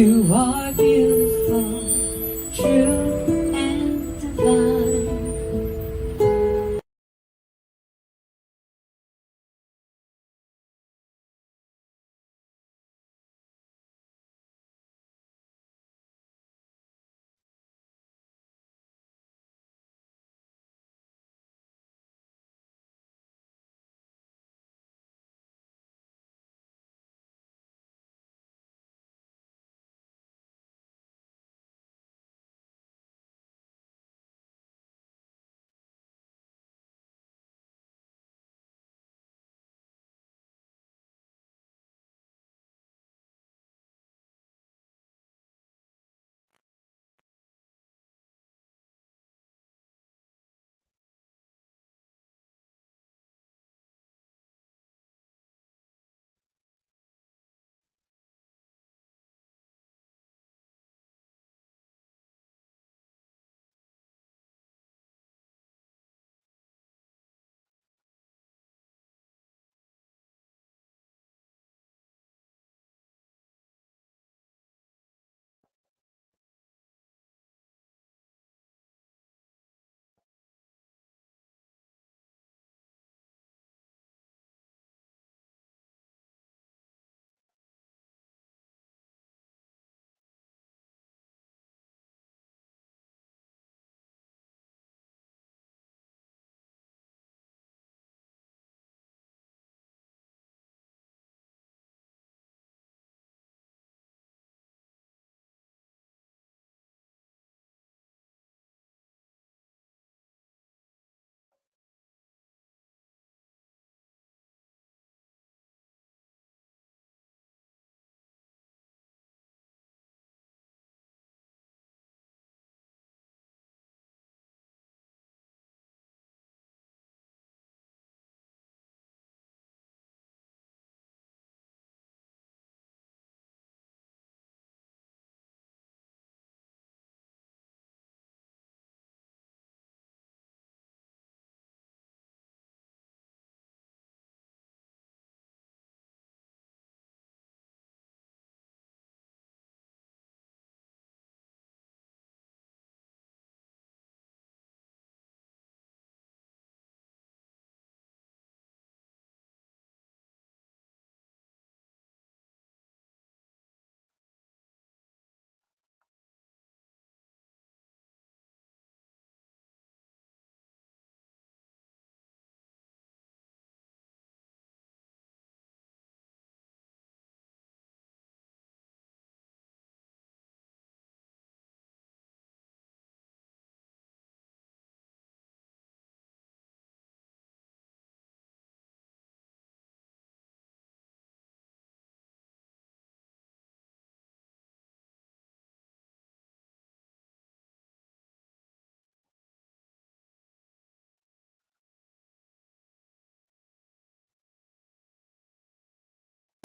You are beautiful, true and divine.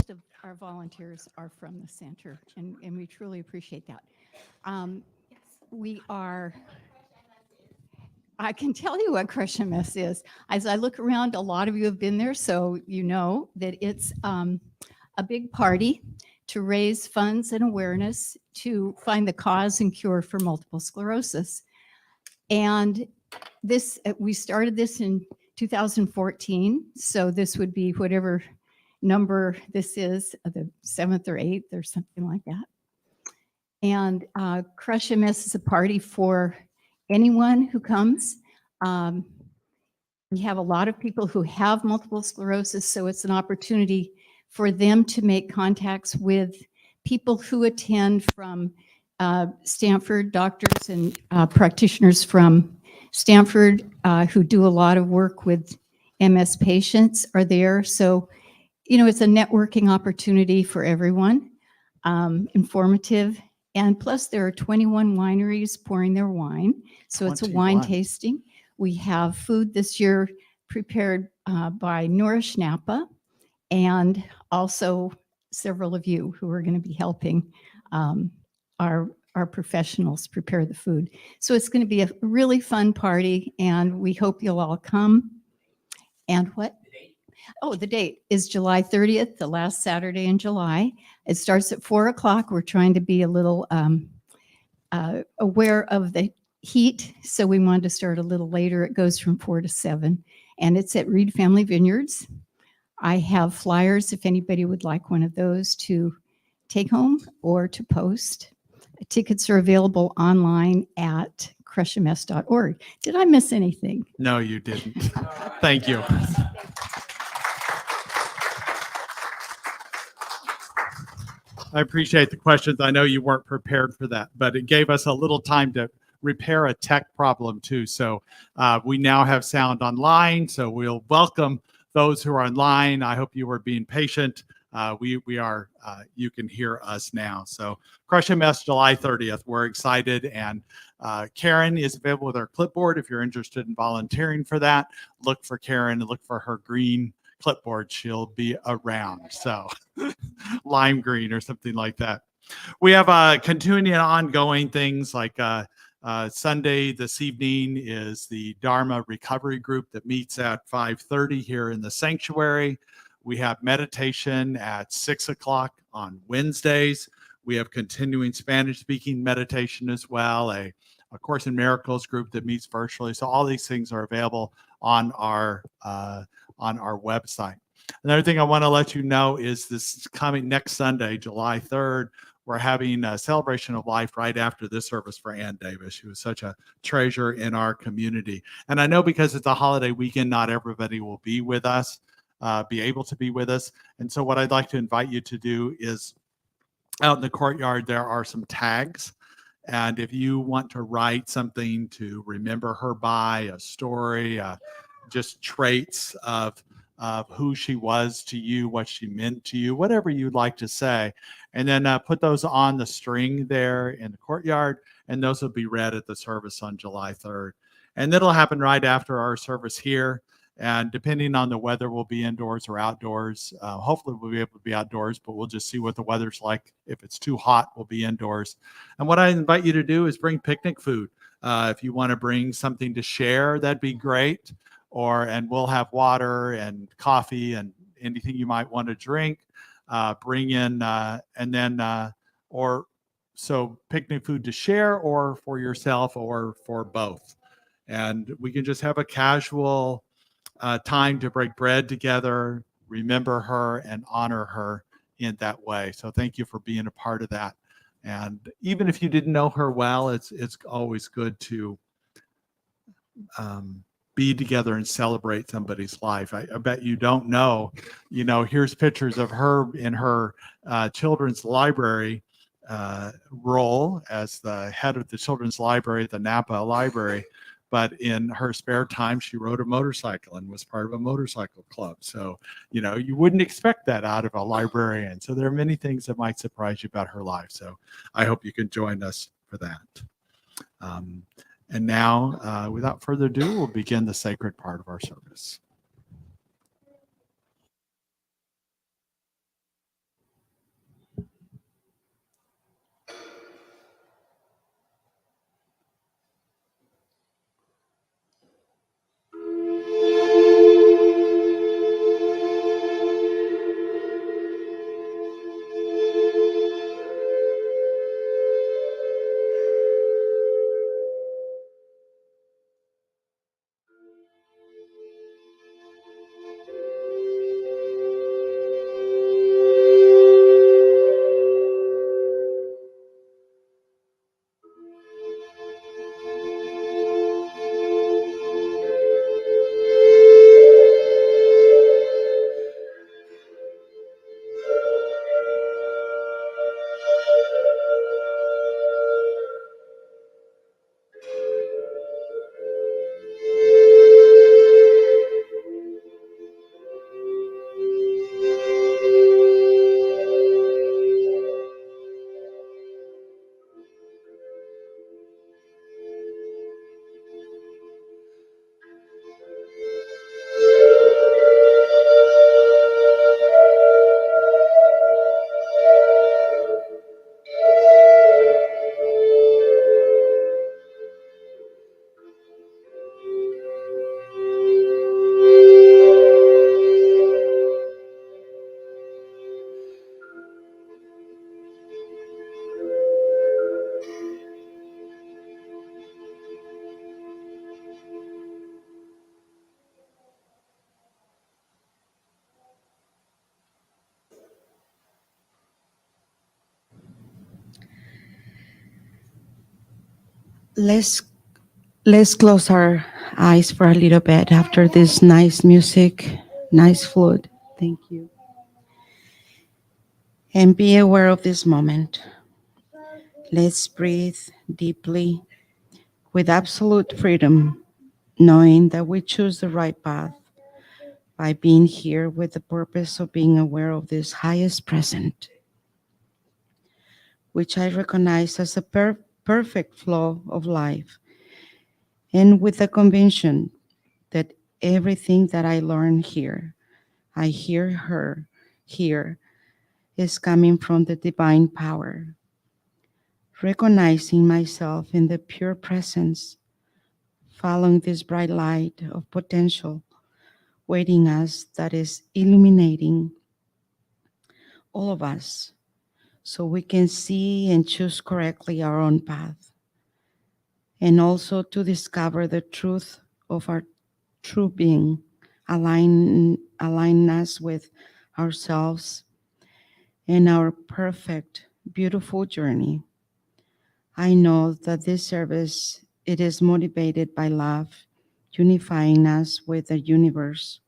Of our volunteers are from the center, and we truly appreciate that. We are, I can tell you what Crush MS is. As I look around, a lot of you have been there, so you know that it's a big party to raise funds and awareness to find the cause and cure for multiple sclerosis. And this, we started this in 2014, so this would be whatever number this is, the 7th or 8th or something like that. And Crush MS is a party for anyone who comes. We have a lot of people who have multiple sclerosis, so it's an opportunity for them to make contacts with people who attend from Stanford, doctors and practitioners from Stanford who do a lot of work with MS patients are there. So, you know, it's a networking opportunity for everyone, informative. And plus there are 21 wineries pouring their wine. So it's a wine tasting. We have food this year prepared by Nourish Napa, and also several of you who are going to be helping our professionals prepare the food. So it's going to be a really fun party, and we hope you'll all come. And what? Oh, the date is July 30th, the last Saturday in July. It starts at 4 o'clock. We're trying to be a little aware of the heat, so we wanted to start a little later. It goes from 4 to 7, and it's at Reed Family Vineyards. I have flyers if anybody would like one of those to take home or to post. Tickets are available online at crushams.org. Did I miss anything? No, you didn't. Thank you. I appreciate the questions. I know you weren't prepared for that, but it gave us a little time to repair a tech problem too. So we now have sound online. So we'll welcome those who are online. I hope you were being patient. We are, you can hear us now. So Crush MS July 30th, we're excited. And Karen is available with our clipboard. If you're interested in volunteering for that, look for Karen and look for her green clipboard. She'll be around. So lime green or something like that. We have continuing and ongoing things like Sunday this evening is the Dharma Recovery Group that meets at 5:30 here in the sanctuary. We have meditation at 6 o'clock on Wednesdays. We have continuing Spanish speaking meditation as well, a Course in Miracles group that meets virtually. So all these things are available on our website. Another thing I want to let you know is this coming next Sunday, July 3rd, we're having a celebration of life right after this service for Ann Davis. She was such a treasure in our community. And I know because it's a holiday weekend, not everybody will be with us, be able to be with us. And so what I'd like to invite you to do is out in the courtyard, there are some tags. And if you want to write something to remember her by, a story, just traits of who she was to you, what she meant to you, whatever you'd like to say. And then put those on the string there in the courtyard, and those will be read at the service on July 3rd. And that'll happen right after our service here. And depending on the weather, we'll be indoors or outdoors. Hopefully we'll be able to be outdoors, but we'll just see what the weather's like. If it's too hot, we'll be indoors. And what I invite you to do is bring picnic food. If you want to bring something to share, that'd be great. And we'll have water and coffee and anything you might want to drink. Bring in so picnic food to share, or for yourself, or for both. And we can just have a casual time to break bread together, remember her, and honor her in that way. So thank you for being a part of that. And even if you didn't know her well, it's always good to be together and celebrate somebody's life. I bet you don't know, here's pictures of her in her children's library role as the head of the children's library at the Napa library. But in her spare time, she rode a motorcycle and was part of a motorcycle club. So, you wouldn't expect that out of a librarian. So there are many things that might surprise you about her life. So I hope you can join us for that. And now, without further ado, we'll begin the sacred part of our service. Let's close our eyes for a little bit after this nice music, nice flute. Thank you. And be aware of this moment. Let's breathe deeply with absolute freedom, knowing that we choose the right path by being here with the purpose of being aware of this highest present, which I recognize as a perfect flow of life, and with the conviction that everything that I learn here, I hear her here, is coming from the divine power. Recognizing myself in the pure presence, following this bright light of potential waiting us that is illuminating all of us so we can see and choose correctly our own path, and also to discover the truth of our true being, align us with ourselves and our perfect, beautiful journey. I know that this service, it is motivated by love, unifying us with the universe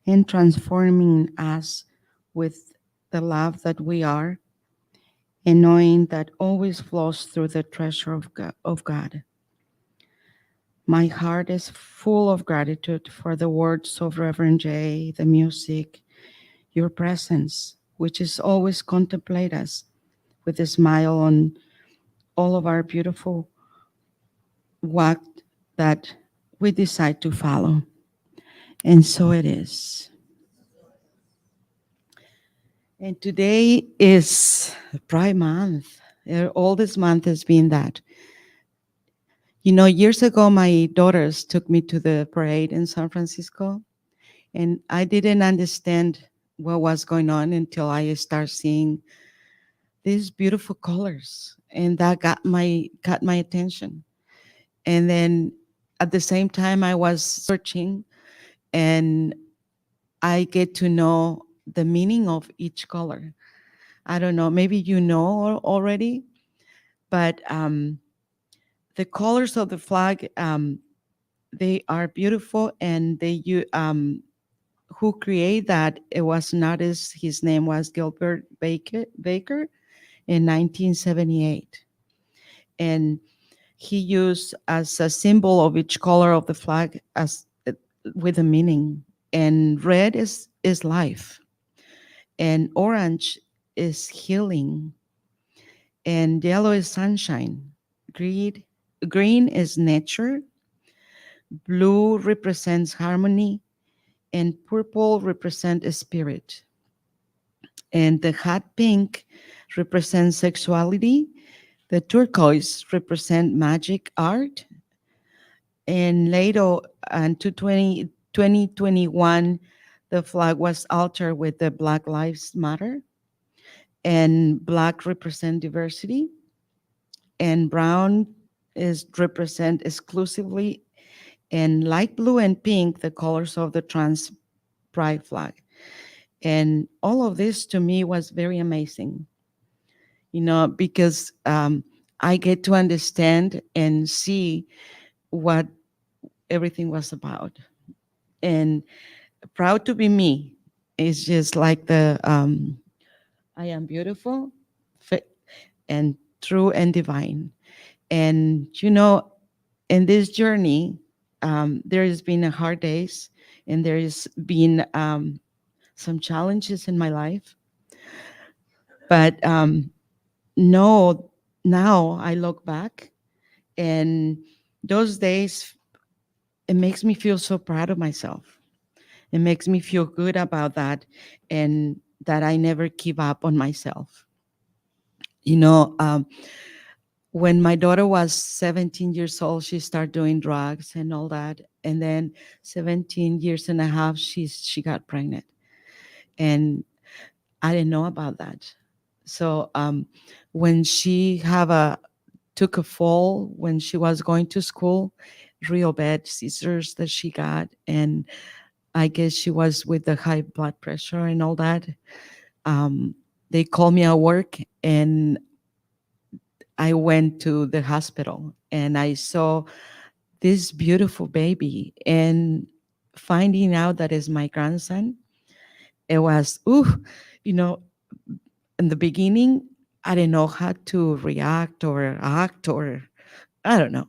and transforming us with the love that we are, and knowing that always flows through the treasure of God. My heart is full of gratitude for the words of Reverend Jay, the music, your presence, which is always contemplate us with a smile on all of our beautiful walk that we decide to follow. And so it is. And today is Pride Month. All this month has been that. You know, years ago, my daughters took me to the parade in San Francisco, and I didn't understand what was going on until I started seeing these beautiful colors, and that got my attention. And then at the same time, I was searching, and I get to know the meaning of each color. I don't know, maybe you know already, but the colors of the flag, they are beautiful, and who created that, it was noticed, his name was Gilbert Baker in 1978. And he used as a symbol of each color of the flag as with a meaning. And red is life, and orange is healing, and yellow is sunshine. Green, green is nature, blue represents harmony, and purple represents a spirit. And the hot pink represents sexuality, the turquoise represent magic art, and later in 2021, the flag was altered with the Black Lives Matter, and black represent diversity, and brown is represent exclusively, and light blue and pink, the colors of the trans pride flag. And all of this to me was very amazing, you know, because I get to understand and see what everything was about. And proud to be me. It's just like the I am beautiful and true and divine. And you know, in this journey, there has been a hard days, and there has been some challenges in my life. But no, now I look back, and those days, it makes me feel so proud of myself. It makes me feel good about that, and that I never give up on myself. You know, when my daughter was 17 years old, she started doing drugs and all that. And then 17 years and a half, she got pregnant. And I didn't know about that. So when she took a fall when she was going to school, real bad seizures that she got, and I guess she was with the high blood pressure and all that. They called me at work, and I went to the hospital and I saw this beautiful baby, and finding out that is my grandson, it was, ooh, you know, in the beginning, I didn't know how to react or act, or I don't know.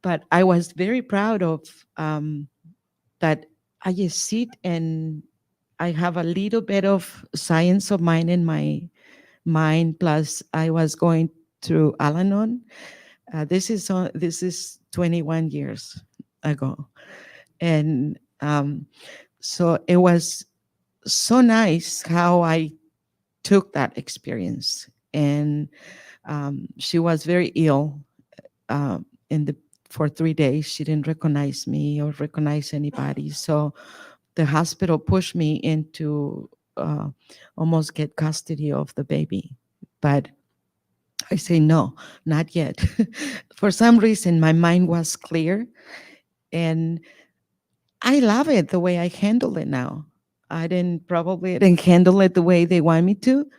But I was very proud of that. I just sit and I have a little bit of science of mind in my mind. Plus, I was going through Al-Anon. This is 21 years ago, and so it was so nice how I took that experience. And she was very ill in the for 3 days. She didn't recognize me or recognize anybody. So the hospital pushed me into almost get custody of the baby. But I say, no, not yet. For some reason, my mind was clear, and I love it the way I handle it now. I didn't handle it the way they want me to,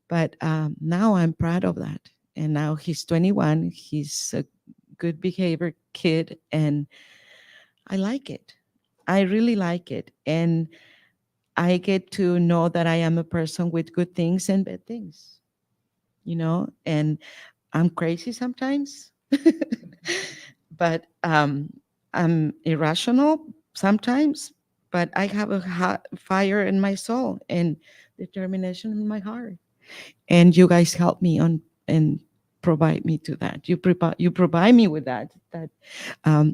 but now I'm proud of that. And now he's 21. He's a good behavior kid, and I like it. I really like it. And I get to know that I am a person with good things and bad things, and I'm crazy sometimes, but I'm irrational sometimes, but I have a hot fire in my soul and determination in my heart. And you guys help me on and provide me to that. You provide me with that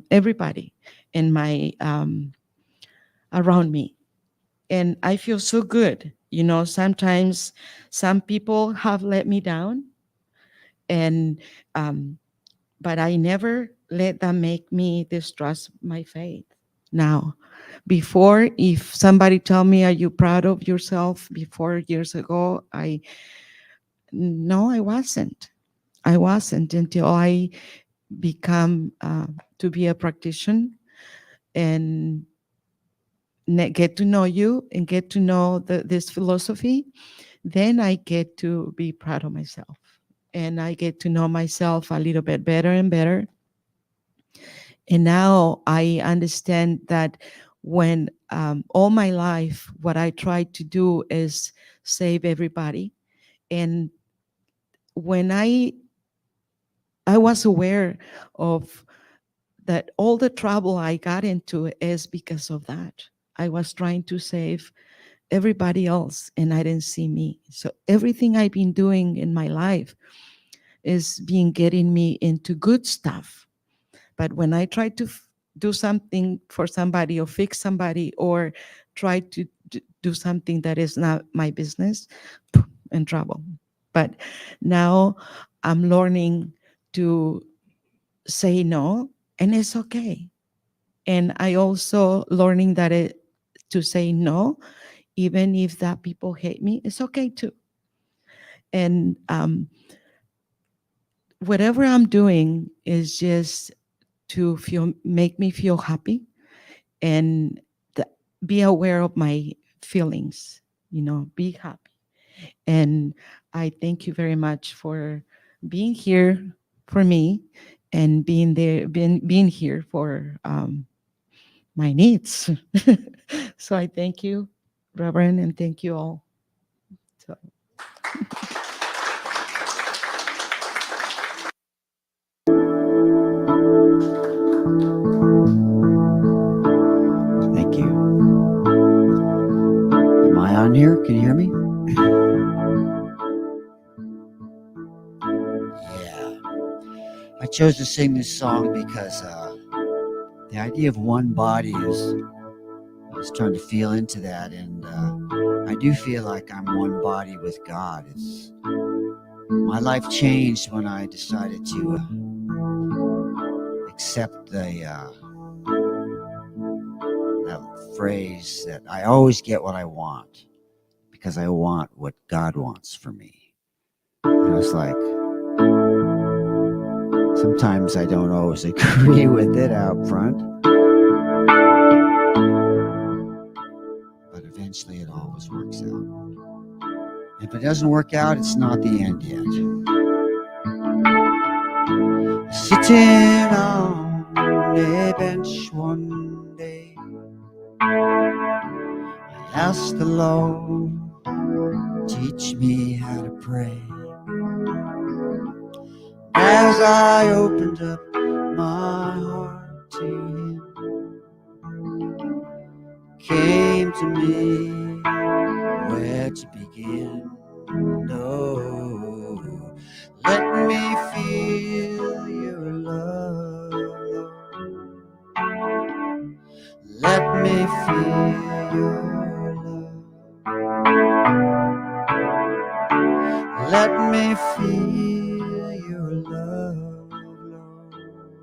everybody in my around me, and I feel so good. Sometimes some people have let me down, and but I never let that make me distrust my faith. Now, before, if somebody tell me, "Are you proud of yourself?" Before, years ago, no, I wasn't. I wasn't until I become to be a practitioner and get to know you and get to know this philosophy. Then I get to be proud of myself, and I get to know myself a little bit better and better. And now I understand that when all my life, what I try to do is save everybody. And when I was aware of that, all the trouble I got into is because of that. I was trying to save everybody else and I didn't see me. So everything I've been doing in my life is being getting me into good stuff. But when I try to do something for somebody or fix somebody or try to do something that is not my business, in trouble. But now I'm learning to say no, and it's okay. And I also learning that to say no, even if that people hate me, it's okay too. And whatever I'm doing is just to make me feel happy, and be aware of my feelings, be happy. And I thank you very much for being here for me and being there, being here for my needs. So I thank you, Reverend, and thank you all. So. Thank you. Am I on here? Can you hear me? Yeah. I chose to sing this song because the idea of one body is I was trying to feel into that, and I do feel like I'm one body with God. My life changed when I decided to accept that phrase that I always get what I want because I want what God wants for me. And it's like, sometimes I don't always agree with it out front, but eventually it always works out. If it doesn't work out, it's not the end yet. Sitting on a bench one day, I asked the Lord, teach me how to pray. As I opened up my heart to Him, came to me where to begin. No, let me feel your love, Lord. Let me feel your love. Let me feel your love, Lord.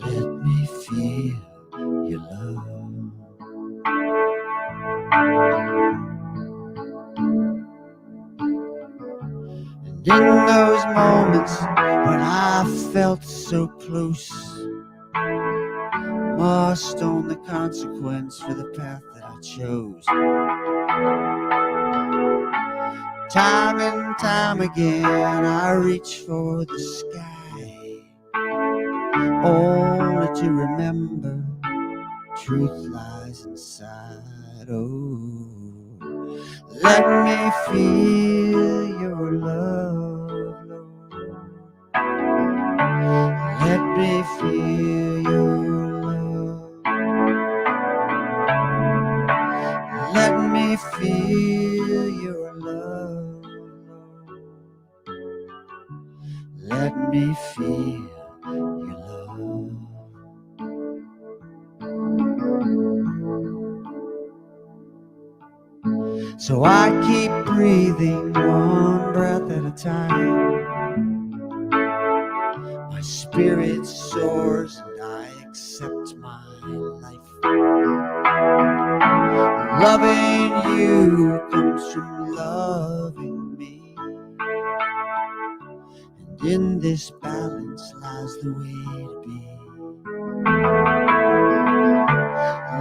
Let me feel your love. And in those moments when I felt so close, must own the consequence for the path that I chose. Time and time again I reach for the sky, only to remember truth lies inside. Oh, let me feel your love, Lord. Let me feel your love. Let me feel your love, Lord. Let me feel your love. So I keep breathing one breath at a time. My spirit soars and I accept my life. Loving you comes from loving me, and in this balance lies the way to be.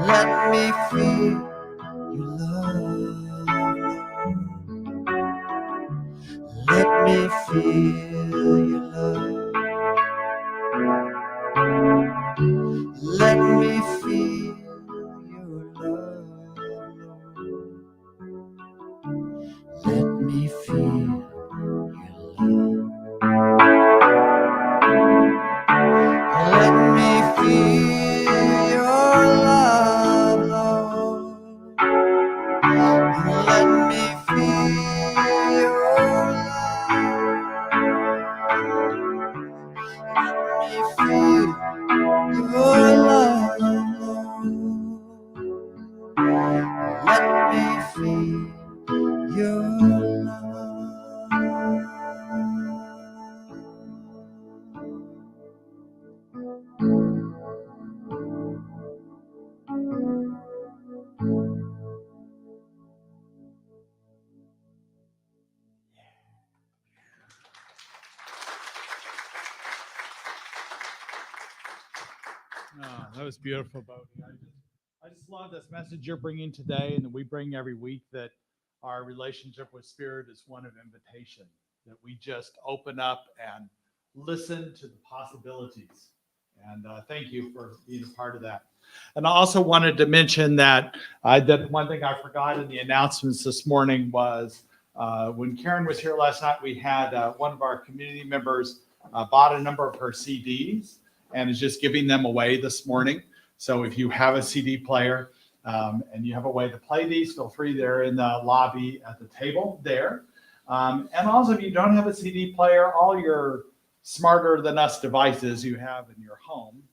Let me feel your love, Lord. Let me feel your love. Let me feel your love, Lord. Let me feel your love. Let me feel your love, Lord. Let me feel your love. Let me feel your love. Oh, that was beautiful, Bodhi. I just love this message you're bringing today, and that we bring every week, that our relationship with Spirit is one of invitation, that we just open up and listen to the possibilities. And thank you for being a part of that. And I also wanted to mention that that one thing I forgot in the announcements this morning was when Karen was here last night, we had one of our community members bought a number of her CDs and is just giving them away this morning. So if you have a CD player and you have a way to play these, feel free. They're in the lobby at the table there. And also, if you don't have a CD player, all your smarter than us devices you have in your home,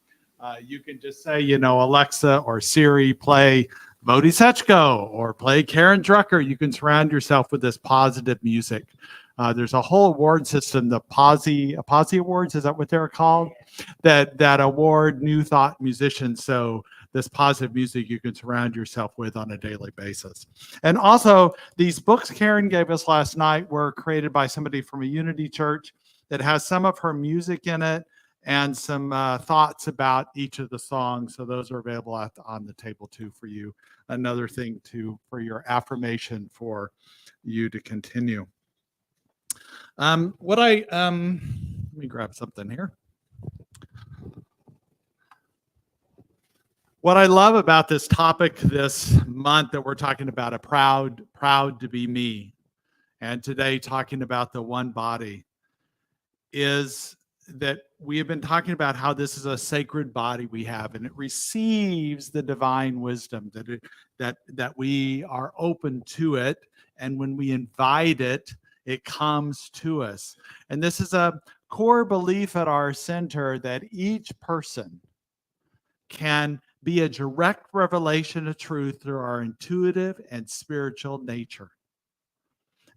you can just say, Alexa or Siri, play Bodhi Setchko or play Karen Drucker. You can surround yourself with this positive music. There's a whole award system, the Posy Awards, is that what they're called? That award new thought musicians. So this positive music you can surround yourself with on a daily basis. And also, these books Karen gave us last night were created by somebody from a Unity church that has some of her music in it and some thoughts about each of the songs. So those are available on the table too for you. Another thing for your affirmation for you to continue. What I me grab something here. What I love about this topic this month that we're talking about, a proud to be me, and today talking about the one body, is that we have been talking about how this is a sacred body we have, and it receives the divine wisdom, that we are open to it, and when we invite it, it comes to us. And this is a core belief at our center that each person can be a direct revelation of truth through our intuitive and spiritual nature.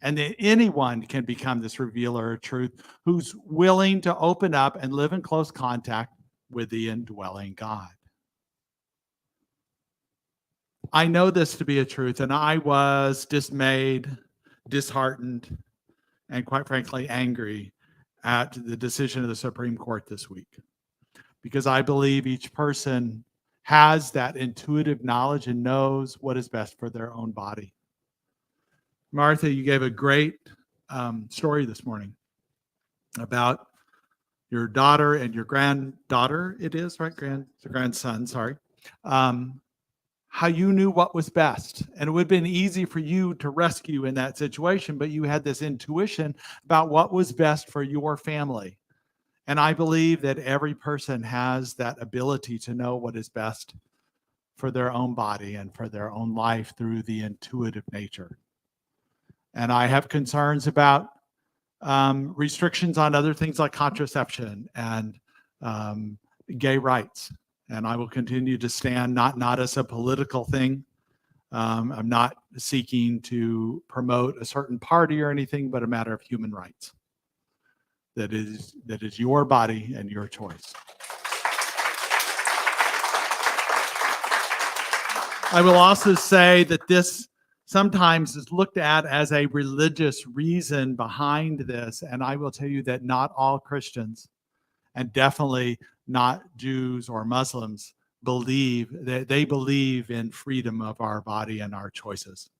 And that anyone can become this revealer of truth who's willing to open up and live in close contact with the indwelling God. I know this to be a truth, and I was dismayed, disheartened, and quite frankly, angry at the decision of the Supreme Court this week, because I believe each person has that intuitive knowledge and knows what is best for their own body. Martha, you gave a great story this morning about your daughter and your granddaughter, it is, right? Grandson, sorry. How you knew what was best. And it would have been easy for you to rescue in that situation, but you had this intuition about what was best for your family. And I believe that every person has that ability to know what is best for their own body and for their own life through the intuitive nature. And I have concerns about restrictions on other things like contraception and gay rights. And I will continue to stand not as a political thing. I'm not seeking to promote a certain party or anything, but a matter of human rights. That is your body and your choice. I will also say that this sometimes is looked at as a religious reason behind this, and I will tell you that not all Christians, and definitely not Jews or Muslims, believe in freedom of our body and our choices.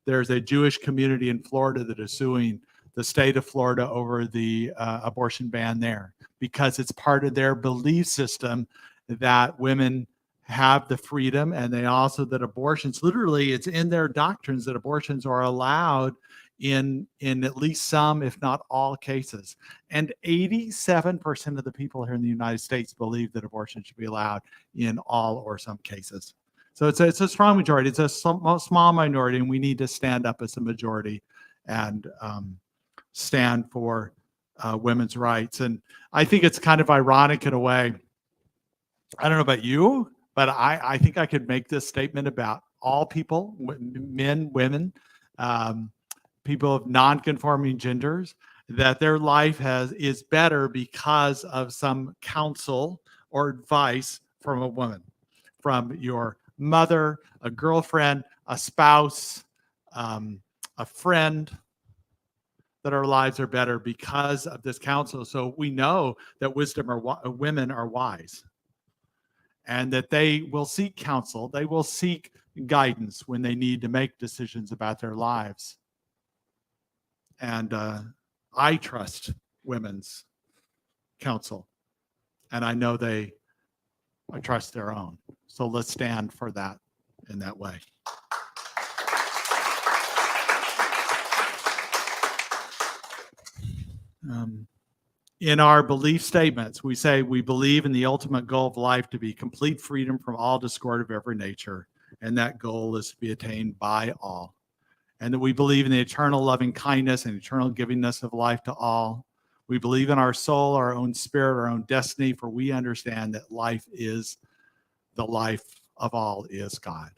There's a Jewish community in Florida that is suing the state of Florida over the abortion ban there, because it's part of their belief system that women have the freedom, and they also that abortions, literally it's in their doctrines that abortions are allowed in at least some, if not all cases. And 87% of the people here in the United States believe that abortion should be allowed in all or some cases. So it's a strong majority. It's a small minority, and we need to stand up as a majority and stand for women's rights. And I think it's kind of ironic in a way. I don't know about you, but I think I could make this statement about all people, men, women, people of non-conforming genders, that their life is better because of some counsel or advice from a woman, from your mother, a girlfriend, a spouse, a friend, that our lives are better because of this counsel. So we know that women are wise, and that they will seek counsel. They will seek guidance when they need to make decisions about their lives. And I trust women's counsel, and I know I trust their own. So let's stand for that in that way. In our belief statements, we say we believe in the ultimate goal of life to be complete freedom from all discord of every nature, and that goal is to be attained by all. And that we believe in the eternal loving kindness and eternal givingness of life to all. We believe in our soul, our own spirit, our own destiny, for we understand that life is the life of all is God.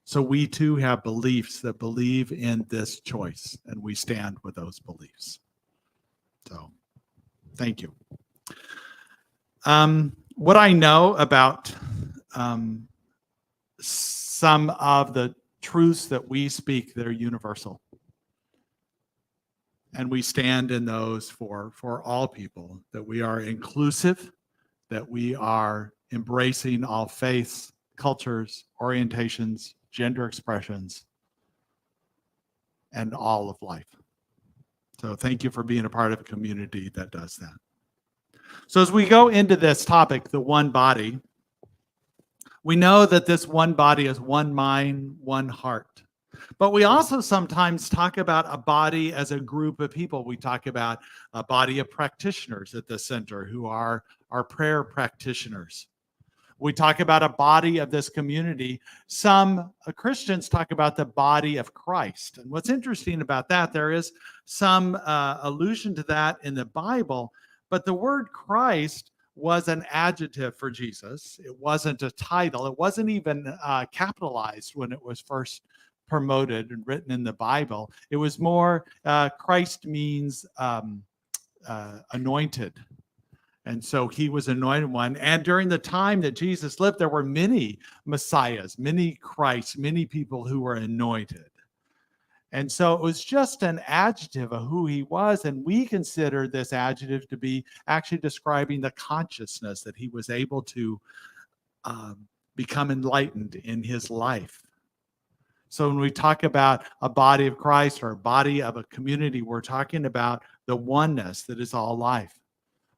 So we too have beliefs that believe in this choice, and we stand with those beliefs. So thank you. What I know about some of the truths that we speak that are universal, and we stand in those for all people, that we are inclusive, that we are embracing all faiths, cultures, orientations, gender expressions, and all of life. So thank you for being a part of a community that does that. So as we go into this topic, the one body, we know that this one body is one mind, one heart. But we also sometimes talk about a body as a group of people. We talk about a body of practitioners at the center who are our prayer practitioners. We talk about a body of this community. Some Christians talk about the body of Christ. And what's interesting about that, there is some allusion to that in the Bible, but the word Christ was an adjective for Jesus. It wasn't a title. It wasn't even capitalized when it was first promoted and written in the Bible. It was more, Christ means anointed. And so he was anointed one. And during the time that Jesus lived, there were many messiahs, many Christs, many people who were anointed. And so it was just an adjective of who he was. And we consider this adjective to be actually describing the consciousness that he was able to become enlightened in his life. So when we talk about a body of Christ or a body of a community, we're talking about the oneness that is all life.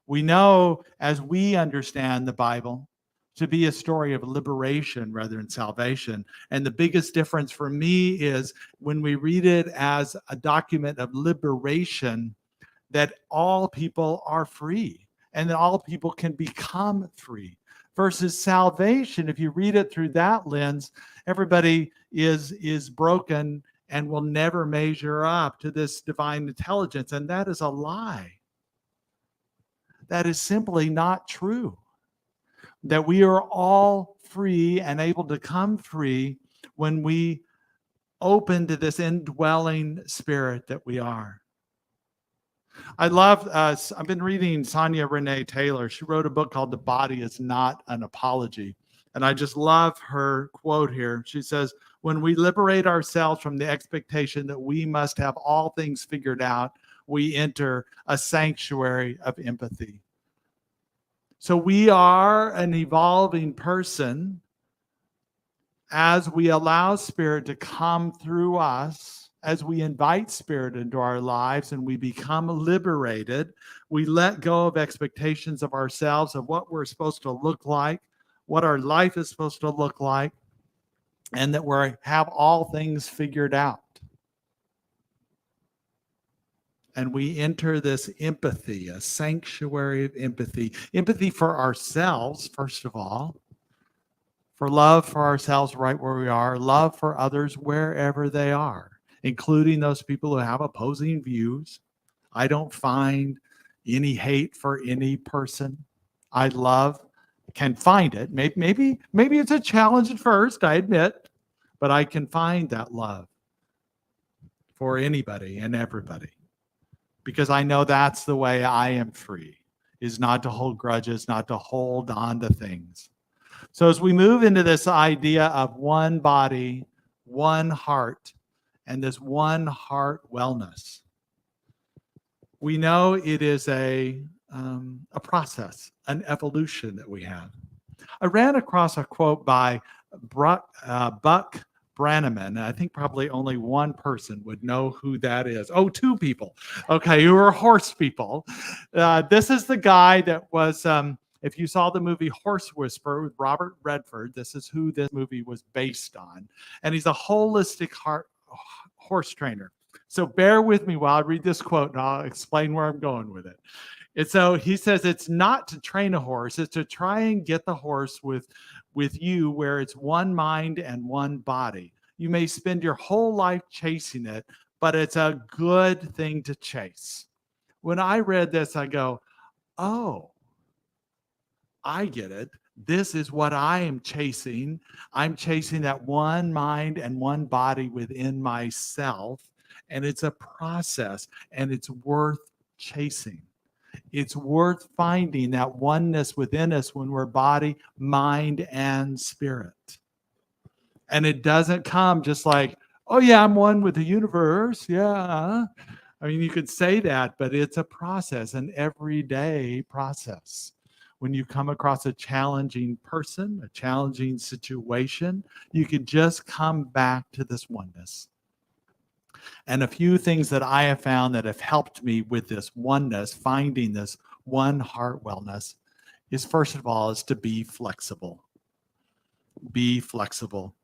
We know, as we understand the Bible, to be a story of liberation rather than salvation. And the biggest difference for me is when we read it as a document of liberation, that all people are free and that all people can become free. Versus salvation, if you read it through that lens, everybody is broken and will never measure up to this divine intelligence. And that is a lie. That is simply not true. That we are all free and able to come free when we open to this indwelling spirit that we are. I love, I've been reading Sonia Renee Taylor. She wrote a book called The Body is Not an Apology. And I just love her quote here. She says, when we liberate ourselves from the expectation that we must have all things figured out, we enter a sanctuary of empathy. So we are an evolving person as we allow Spirit to come through us, as we invite Spirit into our lives and we become liberated. We let go of expectations of ourselves, of what we're supposed to look like, what our life is supposed to look like, and that we have all things figured out. And we enter this empathy, a sanctuary of empathy. Empathy for ourselves, first of all. For love for ourselves right where we are. Love for others wherever they are, including those people who have opposing views. I don't find any hate for any person. I can find it. Maybe it's a challenge at first, I admit, but I can find that love for anybody and everybody. Because I know that's the way I am free, is not to hold grudges, not to hold on to things. So as we move into this idea of one body, one heart, and this one heart wellness, we know it is a process, an evolution that we have. I ran across a quote by Buck Brannaman. I think probably only one person would know who that is. Oh, two people. Okay, who are horse people. This is the guy that was, if you saw the movie Horse Whisperer with Robert Redford, this is who this movie was based on. And he's a holistic horse trainer. So bear with me while I read this quote and I'll explain where I'm going with it. And so he says, it's not to train a horse, it's to try and get the horse with you where it's one mind and one body. You may spend your whole life chasing it, but it's a good thing to chase. When I read this, I go, oh, I get it. This is what I am chasing. I'm chasing that one mind and one body within myself. And it's a process and it's worth chasing. It's worth finding that oneness within us when we're body, mind, and spirit. And it doesn't come just like, oh yeah, I'm one with the universe. Yeah. I mean, you could say that, but it's a process, an everyday process. When you come across a challenging person, a challenging situation, you can just come back to this oneness. And a few things that I have found that have helped me with this oneness, finding this One Heart Wellness is, first of all, is to be flexible. Be flexible.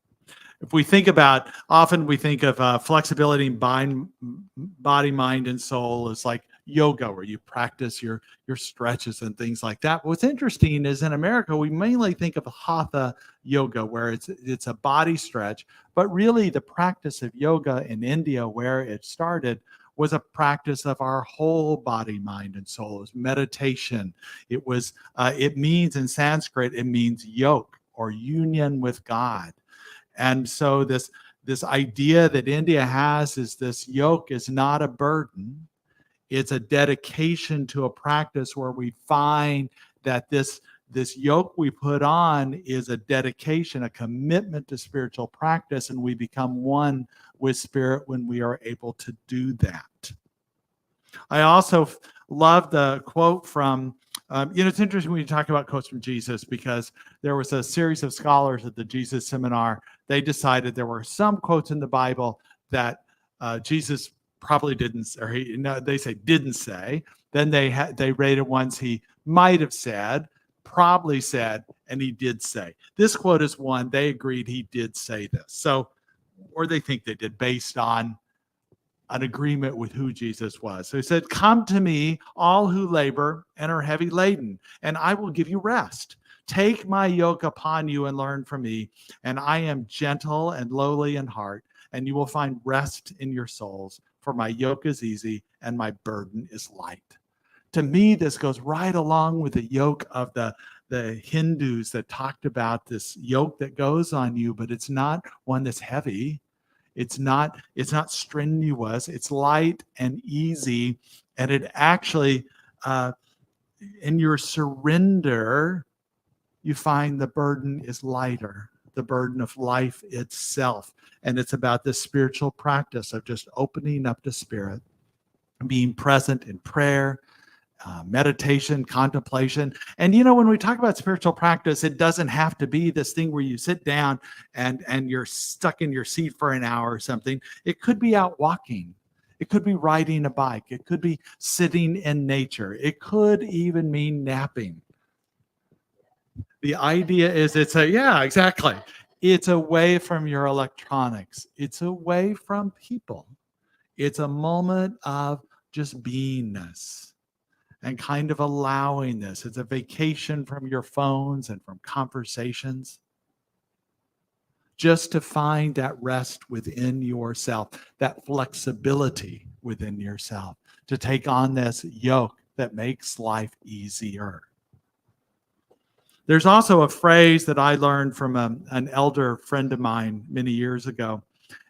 If we think about, often we think of flexibility in body, mind, and soul as like yoga, where you practice your stretches and things like that. What's interesting is in America, we mainly think of hatha yoga, where it's a body stretch, but really the practice of yoga in India, where it started, was a practice of our whole body, mind, and soul. It was meditation. It was, it means in Sanskrit, it means yoke or union with God. And so this idea that India has is this yoke is not a burden. It's a dedication to a practice where we find that this yoke we put on is a dedication, a commitment to spiritual practice, and we become one with spirit when we are able to do that. I also love the quote from, it's interesting when you talk about quotes from Jesus, because there was a series of scholars at the Jesus seminar. They decided there were some quotes in the Bible that Jesus probably didn't, or they say didn't say. Then they rated ones he might have said, probably said, and he did say. This quote is one they agreed he did say this. So, or they think they did, based on an agreement with who Jesus was. So he said, "Come to me, all who labor and are heavy laden, and I will give you rest. Take my yoke upon you and learn from me, and I am gentle and lowly in heart, and you will find rest in your souls. For my yoke is easy and my burden is light." To me, this goes right along with the yoke of the Hindus that talked about this yoke that goes on you, but it's not one that's heavy. It's not strenuous. It's light and easy. And it actually, in your surrender, you find the burden is lighter, the burden of life itself. And it's about this spiritual practice of just opening up to spirit, being present in prayer, meditation, contemplation. And when we talk about spiritual practice, it doesn't have to be this thing where you sit down and you're stuck in your seat for an hour or something. It could be out walking. It could be riding a bike. It could be sitting in nature. It could even mean napping. The idea is exactly. It's away from your electronics. It's away from people. It's a moment of just beingness and kind of allowing this. It's a vacation from your phones and from conversations, just to find that rest within yourself, that flexibility within yourself, to take on this yoke that makes life easier. There's also a phrase that I learned from an elder friend of mine many years ago.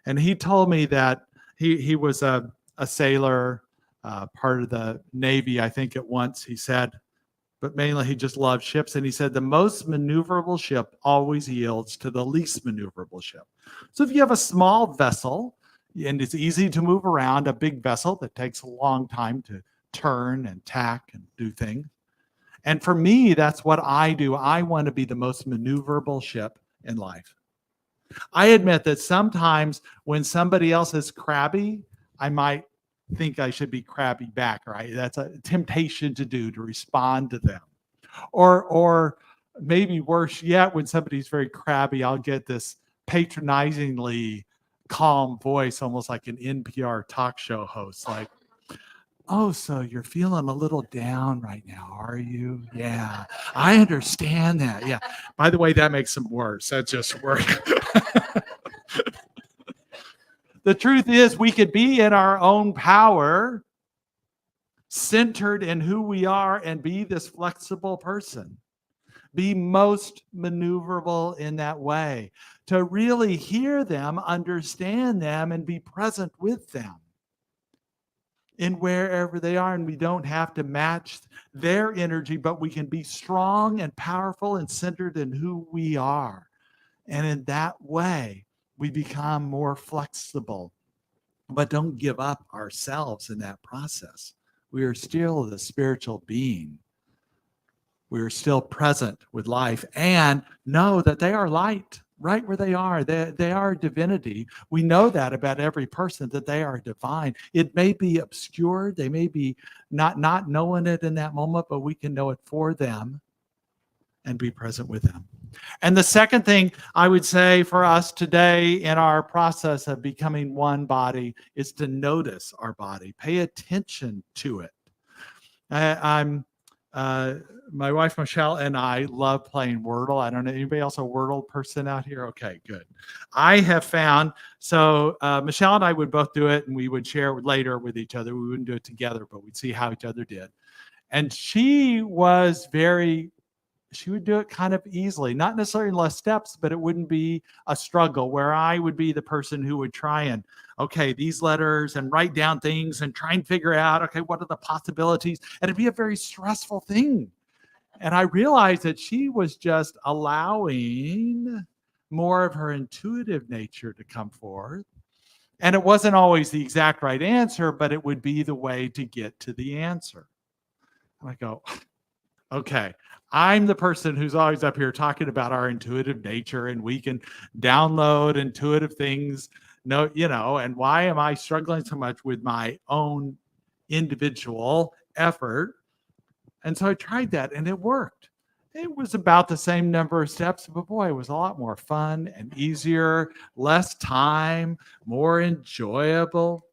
And he told me that he was a sailor, part of the Navy, I think at once, he said, but mainly he just loved ships. And he said, the most maneuverable ship always yields to the least maneuverable ship. So if you have a small vessel and it's easy to move around, a big vessel that takes a long time to turn and tack and do things. And for me, that's what I do. I want to be the most maneuverable ship in life. I admit that sometimes when somebody else is crabby, I might think I should be crabby back, right? That's a temptation to do, to respond to them. Or maybe worse yet, when somebody's very crabby, I'll get this patronizingly calm voice, almost like an NPR talk show host, like, "Oh, so you're feeling a little down right now, are you? Yeah, I understand that. Yeah. By the way, that makes them worse. That just works." The truth is, we could be in our own power, centered in who we are, and be this flexible person. Be most maneuverable in that way, to really hear them, understand them, and be present with them in wherever they are. And we don't have to match their energy, but we can be strong and powerful and centered in who we are. And in that way, we become more flexible, but don't give up ourselves in that process. We are still the spiritual being. We are still present with life and know that they are light. right where they are. They are divinity. We know that about every person, that they are divine. It may be obscured. They may be not knowing it in that moment, but we can know it for them and be present with them. And the second thing I would say for us today in our process of becoming one body is to notice our body, pay attention to it. My wife Michelle and I love playing Wordle. I don't know, anybody else a Wordle person out here? Okay, good. I have found, so Michelle and I would both do it, and we would share later with each other. We wouldn't do it together, but we'd see how each other did. And she would do it kind of easily, not necessarily in less steps, but it wouldn't be a struggle, where I would be the person who would try and, okay, these letters, and write down things and try and figure out, okay, what are the possibilities? And it'd be a very stressful thing. And I realized that she was just allowing more of her intuitive nature to come forth. And it wasn't always the exact right answer, but it would be the way to get to the answer. And I go, okay, I'm the person who's always up here talking about our intuitive nature, and we can download intuitive things. No, and why am I struggling so much with my own individual effort? And so I tried that, and it worked. It was about the same number of steps, but boy, it was a lot more fun and easier, less time, more enjoyable.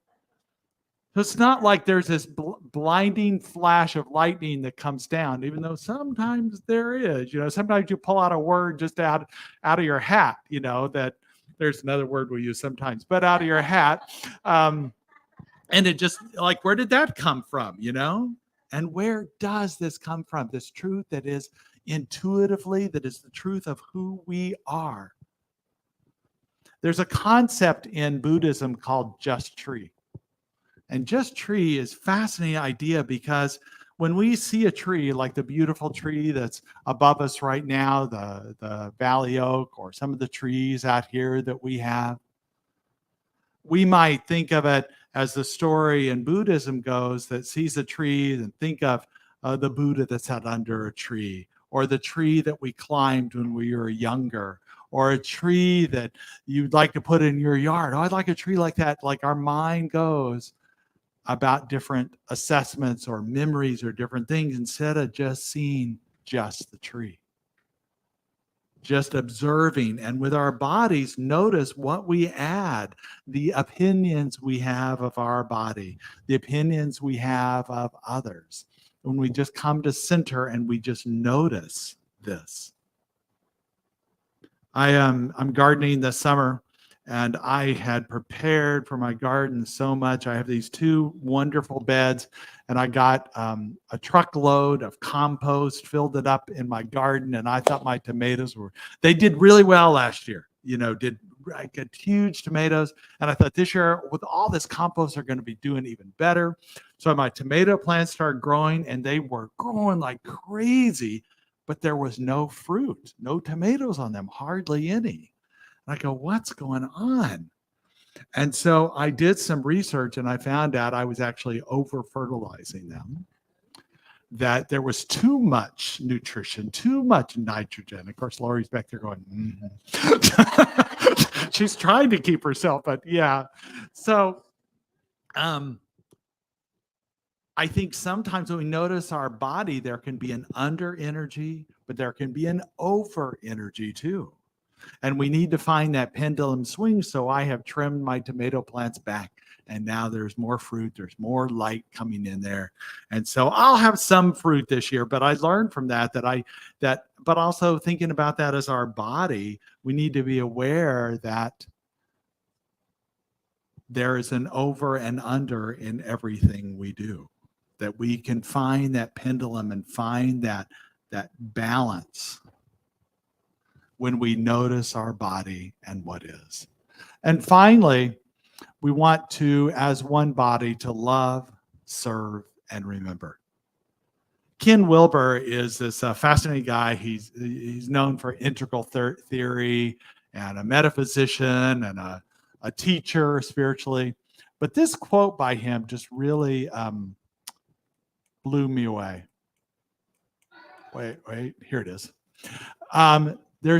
It's not like there's this blinding flash of lightning that comes down, even though sometimes there is. Sometimes you pull out a word just out of your hat, that there's another word we use sometimes, but out of your hat. And it just, like, where did that come from, And where does this come from? This truth that is intuitively, that is the truth of who we are. There's a concept in Buddhism called just tree. And just tree is a fascinating idea, because when we see a tree, like the beautiful tree that's above us right now, the valley oak, or some of the trees out here that we have, we might think of it as the story in Buddhism goes, that sees a tree and think of the Buddha that sat under a tree, or the tree that we climbed when we were younger, or a tree that you'd like to put in your yard. Oh, I'd like a tree like that. Like, our mind goes about different assessments or memories or different things, instead of just seeing just the tree. Just observing, and with our bodies, notice what we add, the opinions we have of our body, the opinions we have of others. When we just come to center and we just notice this. I'm gardening this summer, and I had prepared for my garden so much. I have these 2 wonderful beds, and I got a truckload of compost, filled it up in my garden, and I thought my tomatoes they did really well last year. I got huge tomatoes, and I thought this year with all this compost, they're going to be doing even better. So my tomato plants started growing, and they were growing like crazy, but there was no fruit, no tomatoes on them, hardly any. I go, what's going on? And so I did some research, and I found out I was actually over fertilizing them, that there was too much nutrition, too much nitrogen. Of course, Lori's back there going, she's trying to keep herself, but yeah. So I think sometimes when we notice our body, there can be an under energy, but there can be an over energy too. And we need to find that pendulum swing. So I have trimmed my tomato plants back, and now there's more fruit. There's more light coming in there. And so I'll have some fruit this year, but I learned from that, but also thinking about that as our body, we need to be aware that there is an over and under in everything we do, that we can find that pendulum and find that balance when we notice our body and what is. And finally, we want to, as one body, to love, serve, and remember. Ken Wilbur is this fascinating guy. He's known for integral theory, and a metaphysician, and a teacher spiritually. But this quote by him just really blew me away. Wait, here it is. There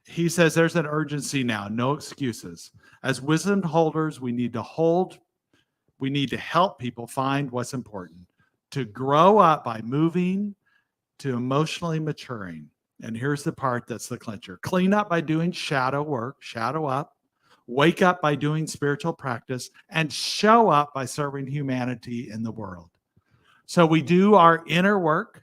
he says there's an urgency now, no excuses. As wisdom holders, we need to help people find what's important, to grow up by moving, to emotionally maturing. And here's the part that's the clincher. Clean up by doing shadow work, shadow up, wake up by doing spiritual practice, and show up by serving humanity in the world. So we do our inner work,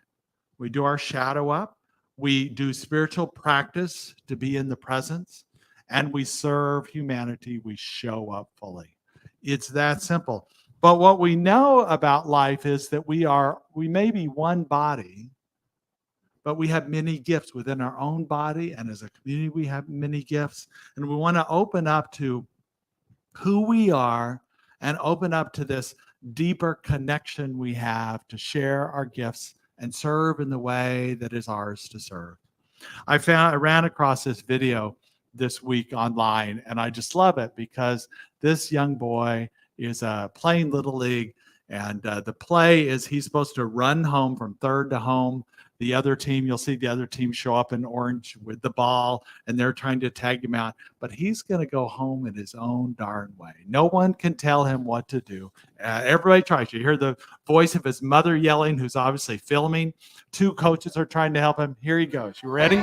we do our shadow up, we do spiritual practice to be in the presence, and we serve humanity, we show up fully. It's that simple. But what we know about life is that we may be one body, but we have many gifts within our own body, and as a community, we have many gifts. And we want to open up to who we are and open up to this deeper connection we have to share our gifts and serve in the way that is ours to serve. I ran across this video this week online, and I just love it because this young boy is playing Little League, and the play is he's supposed to run home from third to home. The other team, you'll see the other team show up in orange with the ball, and they're trying to tag him out. But he's going to go home in his own darn way. No one can tell him what to do. Everybody tries. You hear the voice of his mother yelling, who's obviously filming. Two coaches are trying to help him. Here he goes. You ready?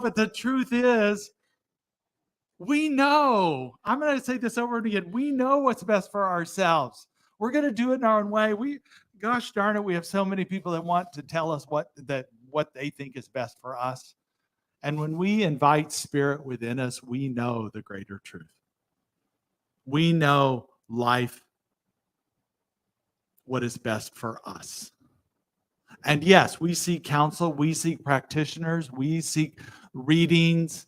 But the truth is, we know. I'm going to say this over and again. We know what's best for ourselves. We're going to do it in our own way. Gosh darn it, we have so many people that want to tell us what they think is best for us. And when we invite spirit within us, we know the greater truth. We know life, what is best for us. And yes, we seek counsel, we seek practitioners, we seek readings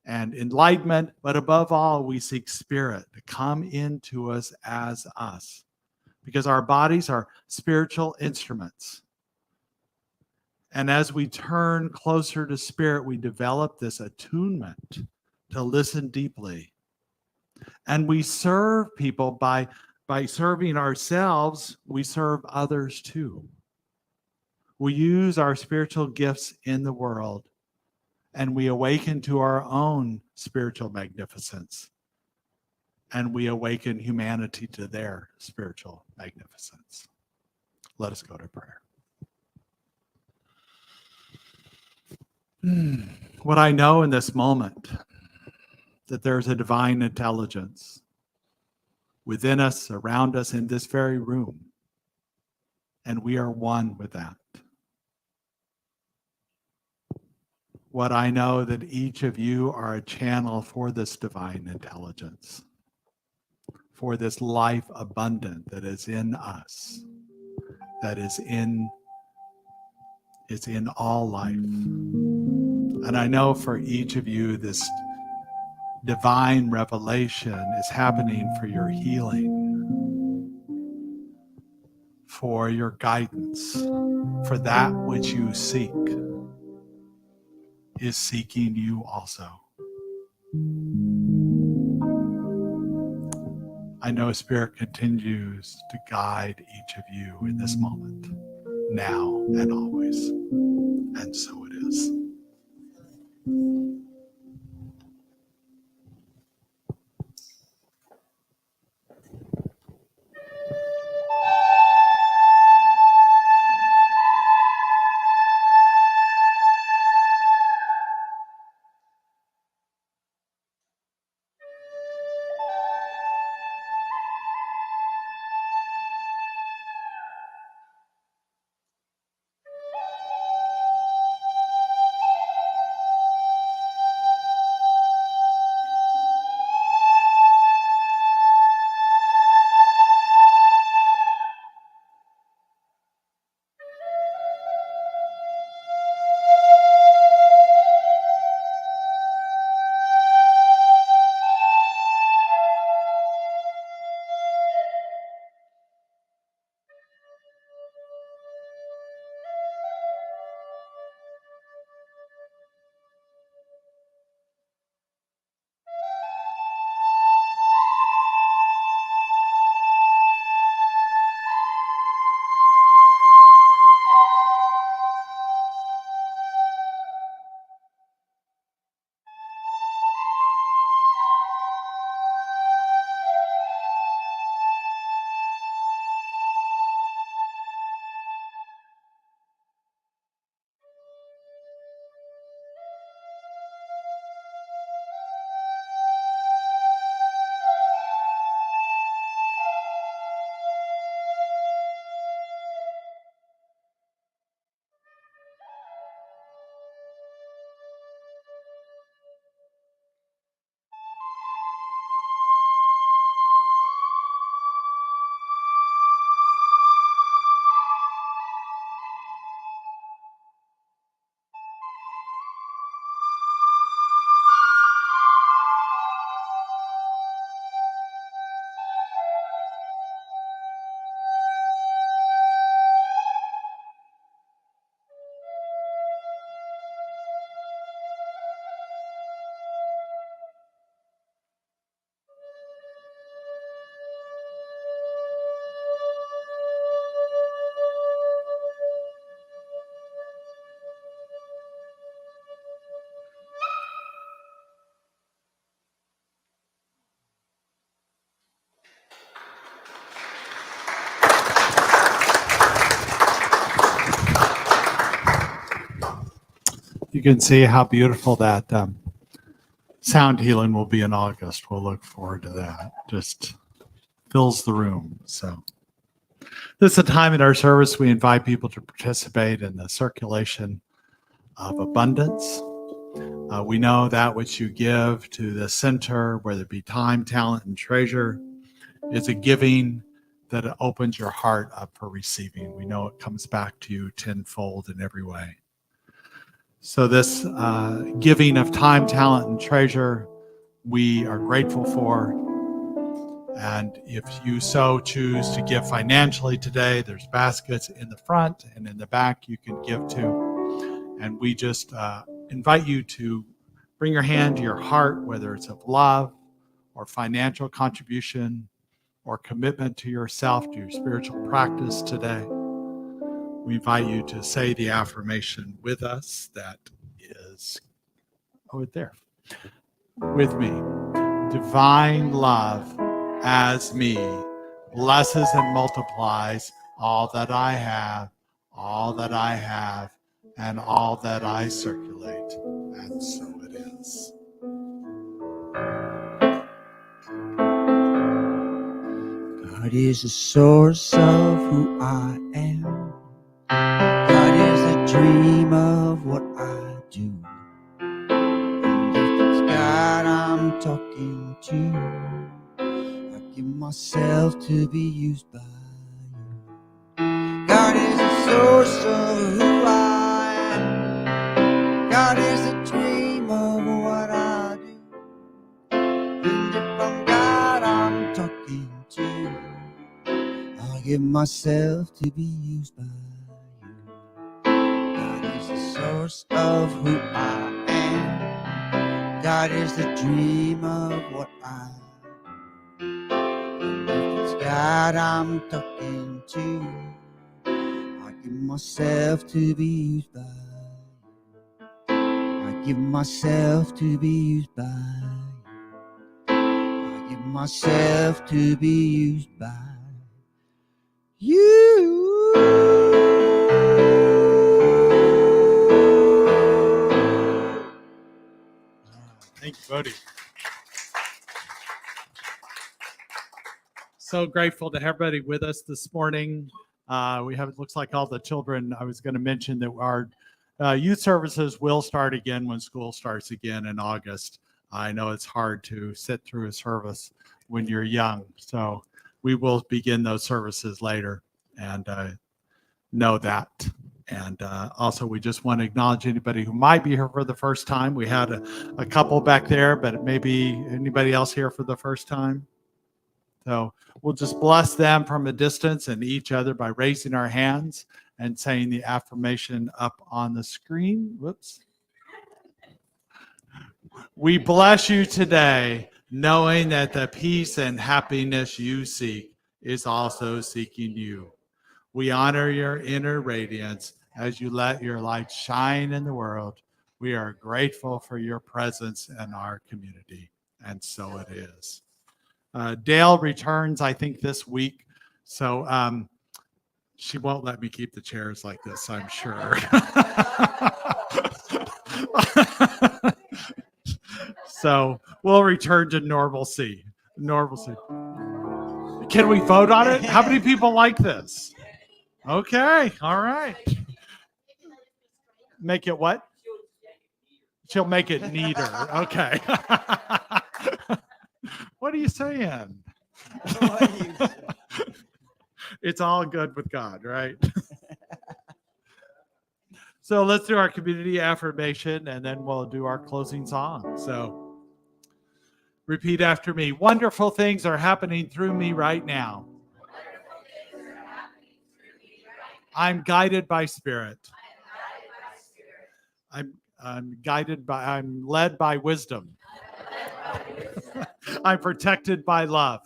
and enlightenment, but above all, we seek spirit to come into us as us, because our bodies are spiritual instruments. And as we turn closer to spirit, we develop this attunement to listen deeply. And we serve people by serving ourselves, we serve others too. We use our spiritual gifts in the world, and we awaken to our own spiritual magnificence, and we awaken humanity to their spiritual magnificence. Let us go to prayer. What I know in this moment, that there's a divine intelligence within us, around us, in this very room, and we are one with that. What I know that each of you are a channel for this divine intelligence, for this life abundant that is in us, that is in all life. And I know for each of you, this divine revelation is happening for your healing, for your guidance, for that which you seek is seeking you also. I know Spirit continues to guide each of you in this moment, now and always. And so it is. you can see how beautiful that sound healing will be in August. We'll look forward to that. Just fills the room. So this is a time in our service we invite people to participate in the circulation of abundance. We know that which you give to the center, whether it be time, talent, and treasure, is a giving that opens your heart up for receiving. We know it comes back to you tenfold in every way. So this giving of time, talent, and treasure, we are grateful for. And if you so choose to give financially today, there's baskets in the front and in the back you can give to. And we just invite you to bring your hand to your heart, whether it's of love or financial contribution or commitment to yourself, to your spiritual practice today. We invite you to say the affirmation with us that is there with me. Divine love as me blesses and multiplies all that I have, and all that I circulate. And so it is. God is the source of who I am. God is the dream of what I do. And if it's God I'm talking to, I give myself to be used by you. God is the source of who I am. God is the dream of what I do. And if I'm God I'm talking to, I'll give myself to be used by you. God is the source of who I am. God is the dream of what I do. And if it's God I'm talking to, I give myself to be used by you. I give myself to be used by you. I give myself to be used by you. Thank you, Bodhi. So grateful to have everybody with us this morning. We have, it looks like all the children, I was going to mention that our youth services will start again when school starts again in August. I know it's hard to sit through a service when you're young, so we will begin those services later and know that. And also, we just want to acknowledge anybody who might be here for the first time. We had a couple back there, but maybe anybody else here for the first time. So we'll just bless them from a distance and each other by raising our hands and saying the affirmation up on the screen. Whoops. We bless you today, knowing that the peace and happiness you seek is also seeking you. We honor your inner radiance as you let your light shine in the world. We are grateful for your presence in our community. And so it is. Dale returns, I think, this week. So she won't let me keep the chairs like this, I'm sure. So we'll return to normalcy. Normalcy. Can we vote on it? How many people like this? Okay, all right. Make it what? She'll make it neater. Okay. What are you saying? It's all good with God, right? So let's do our community affirmation and then we'll do our closing song. So repeat after me. Wonderful things are happening through me right now. I'm guided by spirit. I'm led by wisdom. I'm protected by love.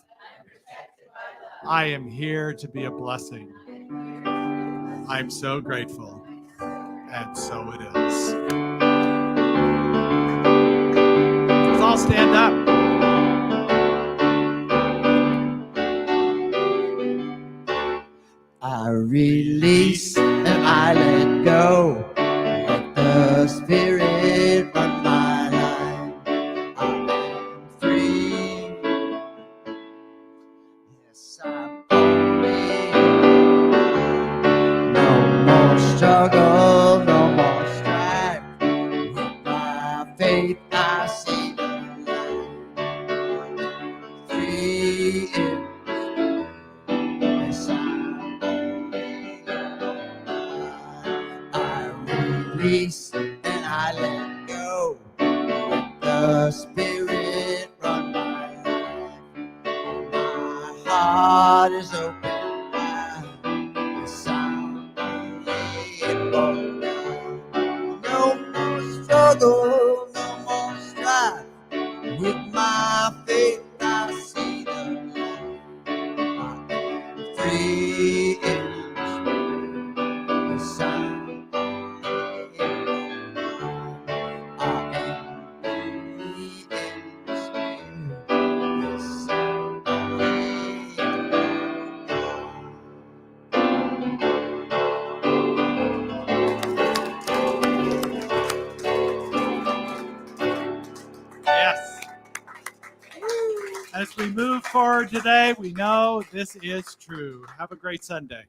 I am here to be a blessing. I'm so grateful. And so it is. Let's all stand up. I release and I let go. Let the Spirit faith I see the light. Free yes, I release and I let go. Let the Spirit run my life. My heart is open wide. Yes, I'm laying low. No more struggle, no more strife. With my faith, I see the light. I am free in the Spirit. Yes, I'm laying low. I am free in the Spirit. Yes, I'm laying low. Yes. As we move forward today, we know this is true. Have a great Sunday.